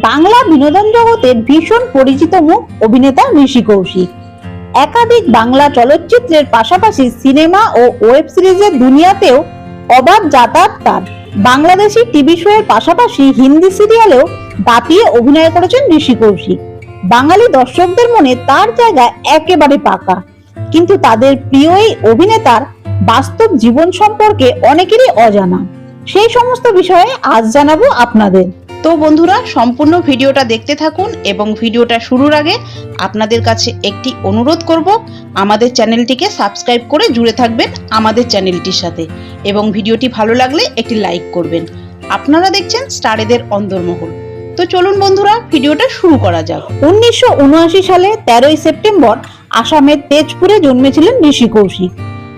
বাংলা বিনোদন জগতের ভীষণ পরিচিত মুখ অভিনেতা ঋষি কৌশিক। একাধিক বাংলা চলচ্চিত্রের পাশাপাশি সিনেমা ও ওয়েব সিরিজের দুনিয়াতেও অবাধ যাতায়াত তার। বাংলাদেশি টিভি শো এর পাশাপাশি হিন্দি সিরিয়ালেও দাপিয়ে অভিনয় করেছেন ঋষি কৌশিক। বাঙালি দর্শকদের মনে তার জায়গা একেবারে পাকা, কিন্তু তাদের প্রিয় এই অভিনেতার বাস্তব জীবন সম্পর্কে অনেকেরই অজানা। সেই সমস্ত বিষয়ে আজ জানাবো আপনাদের। তো বন্ধুরা, সম্পূর্ণ ভিডিওটা দেখতে থাকুন এবং ভিডিওটা শুরুর আগে আপনাদের কাছে একটি অনুরোধ করব, আমাদের চ্যানেলটিকে সাবস্ক্রাইব করে জুড়ে থাকবেন আমাদের চ্যানেলটির সাথে এবং ভিডিওটি ভালো লাগলে একটি লাইক করবেন। আপনারা দেখছেন স্টারেদের অন্দরমহল। তো চলুন বন্ধুরা, ভিডিওটা শুরু করা যাক। 1979 সালে 13ই সেপ্টেম্বর আসামের তেজপুরে জন্মেছিলেন ঋষি কৌশিক।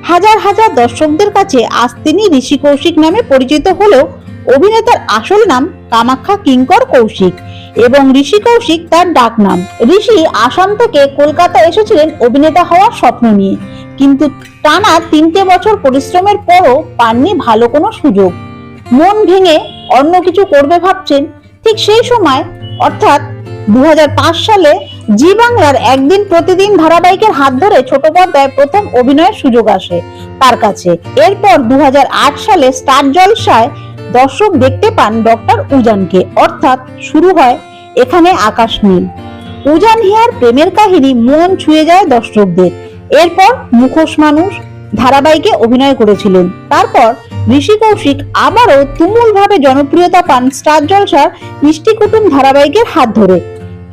হাজার হাজার দর্শকদের কাছে আজ তিনি ঋষি কৌশিক নামে পরিচিত হলেও অভিনেতার আসল নাম কামাখ্যা কিঙ্কর কৌশিক এবং ঋষি কৌশিক তার ডাক নাম। ঋষি আসাম থেকে কলকাতা এসেছিলেন অভিনেতা হওয়ার স্বপ্ন নিয়ে, কিন্তু টানা 3টে বছর পরিশ্রমের পরও পাননি ভালো কোনো সুযোগ। মন ভেঙে অন্য কিছু করবে ভাবছেন, ঠিক সেই সময় অর্থাৎ 2005 সালে জি বাংলার একদিন প্রতিদিন ধারাবাহিকের হাত ধরে ছোট পর্দায় প্রথম অভিনয়ের সুযোগ আসে তার কাছে। এরপর 2008 সালে স্টার জলসায় দর্শক দেখতে পান ডক্টর উজানকে, অর্থাৎ শুরু হয় এখানে আকাশ নীল। উজান হিয়ার প্রেমের কাহিনী মন ছুঁয়ে যায় দর্শকদের। এরপর মুখোশ মানুষ ধারাবাহিকে অভিনয় করেছিলেন। তারপর ঋষি কৌশিক আবারও তুমুলভাবে জনপ্রিয়তা পান স্টার জলসার মিষ্টি কুটুম ধারাবাহিকের হাত ধরে।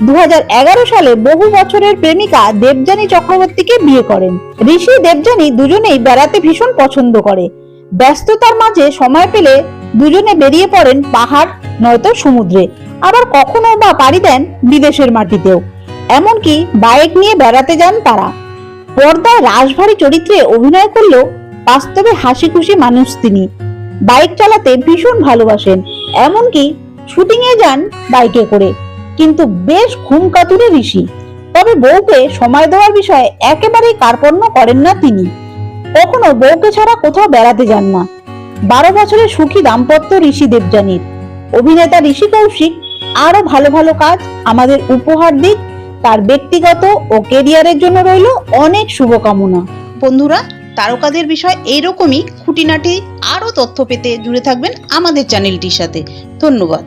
2011 সালে বহু বছরের প্রেমিকা দেবযানী চক্রবর্তীকে বিয়ে করেন। ঋষি দেবযানী দুজনেই বেড়াতে ভীষণ পছন্দ করে। ব্যস্ততার মাঝে সময় পেলে দুজনে বেরিয়ে পড়েন পাহাড় নয়তো সমুদ্রে, আবার কখনো বা পাড়ি দেন বিদেশের মাটিতেও। এমনকি বাইক নিয়ে বেড়াতে যান তারা। পর্দায় রাশভারী চরিত্রে অভিনয় করলেও বাস্তবে হাসি খুশি মানুষ তিনি। বাইক চালাতে ভীষণ ভালোবাসেন, এমনকি শুটিং এ যান বাইকে করে। কিন্তু বেশ ঘুমকাতুরে ঋষি। তবে বউকে সময় দেওয়ার বিষয়ে একেবারেই কার্পণ্য করেন না তিনি। কখনো বউকে ছাড়া কোথাও বেড়াতে যান না। 12 বছরের সুখী দাম্পত্য ঋষি দেবযানীর। অভিনেতা ঋষি কৌশিক আরো ভালো ভালো কাজ আমাদের উপহার দিক। তার ব্যক্তিগত ও কেরিয়ারের জন্য রইল অনেক শুভকামনা। বন্ধুরা, তারকাদের বিষয় এইরকমই খুঁটিনাটি আরো তথ্য পেতে জুড়ে থাকবেন আমাদের চ্যানেলটির সাথে। ধন্যবাদ।